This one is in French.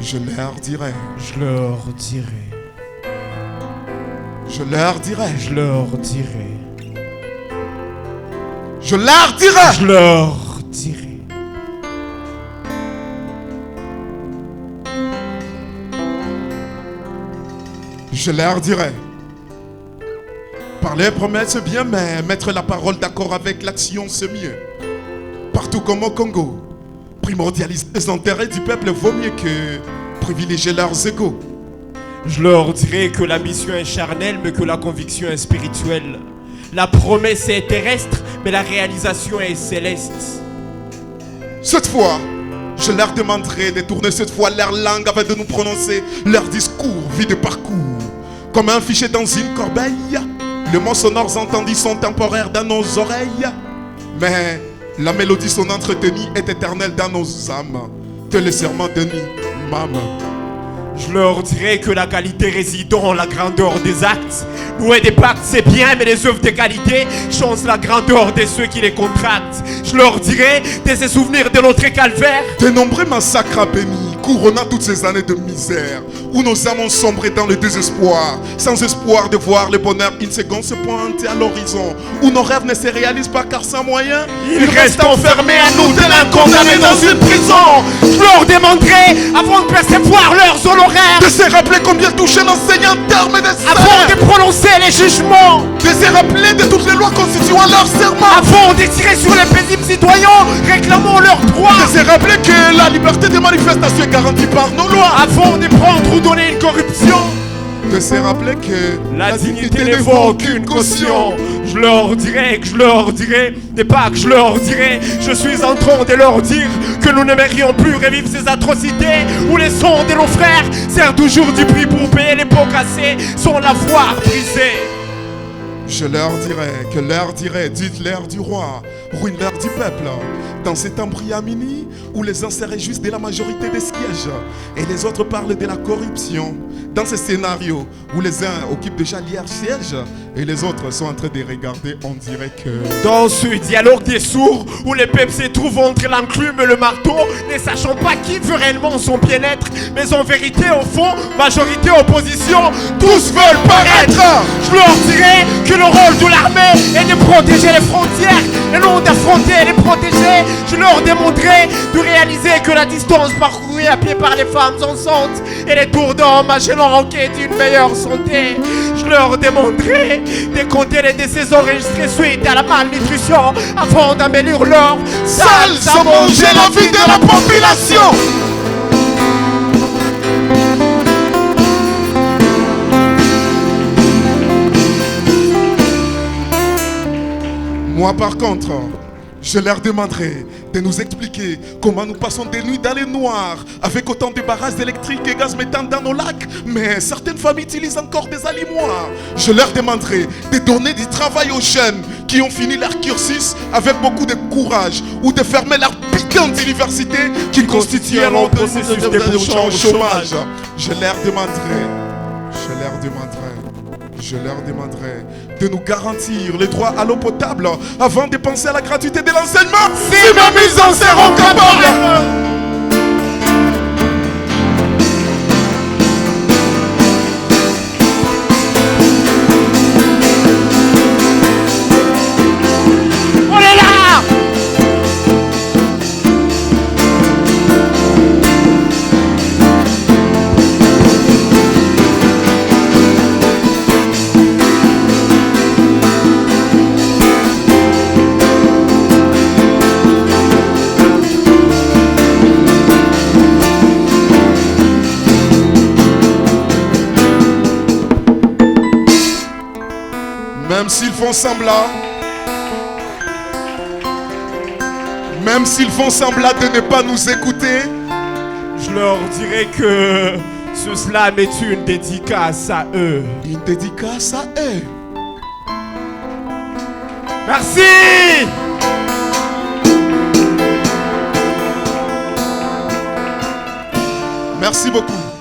Je leur dirai. Je leur dirai. Je leur dirai. Je leur dirai. Je leur dirai. Je leur dirai. Je leur dirai. Parler promet c'est bien, mais mettre la parole d'accord avec l'action c'est mieux. Partout comme au Congo, primordialiser les intérêts du peuple vaut mieux que privilégier leurs égaux. Je leur dirai que la mission est charnelle, mais que la conviction est spirituelle. La promesse est terrestre, mais la réalisation est céleste. Cette fois, je leur demanderai de tourner cette fois leur langue afin de nous prononcer leur discours vide de parcours. Comme un fichier dans une corbeille, les mots sonores entendus sont temporaires dans nos oreilles. Mais la mélodie son entretenue est éternelle dans nos âmes. Tel le serment de Mam. Je leur dirai que la qualité réside dans la grandeur des actes. Louer des pactes c'est bien, mais les œuvres de qualité changent la grandeur de ceux qui les contractent. Je leur dirai de se souvenir de notre calvaire. De nombreux massacres à béni, couronnant toutes ces années de misère, où nos âmes ont sombré dans le désespoir, sans espoir de voir le bonheur une seconde se pointer à l'horizon, où nos rêves ne se réalisent pas car sans moyen, ils restent enfermés à nous, tel un condamné dans une prison. Je leur demanderai, avant de percevoir leurs honoraires, de se rappeler combien touchait l'enseignant en termes de salaire, avant de prononcer les jugements, de se rappeler de toutes les lois constituant leur serment, avant de tirer sur les paisibles citoyens réclamant leurs droits, de se rappeler que la liberté de manifestation est garantie par nos lois, avant de prendre ou donner une corruption, de se rappeler que la dignité ne vaut aucune caution. Je leur dirai que je leur dirai, n'est pas que je leur dirai. Je suis en train de leur dire que nous n'aimerions plus revivre ces atrocités où les sons de nos frères servent toujours du prix pour payer les pots cassés sans l'avoir brisé. Je leur dirai, que leur dirai, dites-leur du roi, ruine-leur du peuple. Dans cet embryamini où les uns seraient juste de la majorité des sièges et les autres parlent de la corruption. Dans ce scénario où les uns occupent déjà l'hier siège et les autres sont en train de regarder, on dirait que... Dans ce dialogue des sourds où les peuples se trouvent entre l'enclume et le marteau, ne sachant pas qui veut réellement son bien-être, mais en vérité au fond, majorité opposition, tous veulent paraître. Je leur dirai que le rôle de l'armée est de protéger les frontières et non d'affronter et les protéger. Je leur demanderai de réaliser que la distance parcourue à pied par les femmes enceintes et les tours d'hommes à en quête d'une meilleure santé. Je leur demanderai de compter les décès enregistrés suite à la malnutrition avant d'améliorer leur sale sans manger la vie de la population. Moi par contre, je leur demanderai de nous expliquer comment nous passons des nuits dans les noirs avec autant de barrages électriques et gaz méthane dans nos lacs, mais certaines familles utilisent encore des alimoirs. Je leur demanderai de donner du travail aux jeunes qui ont fini leur cursus avec beaucoup de courage ou de fermer leur piquante université qui constitue un long processus de débouchant au chômage. Je leur demanderai de nous garantir les droits à l'eau potable avant de penser à la gratuité de l'enseignement si mes mises en seront capables. Même s'ils font semblant, de ne pas nous écouter, je leur dirai que ce slam est une dédicace à eux. Une dédicace à eux. Merci. Merci beaucoup.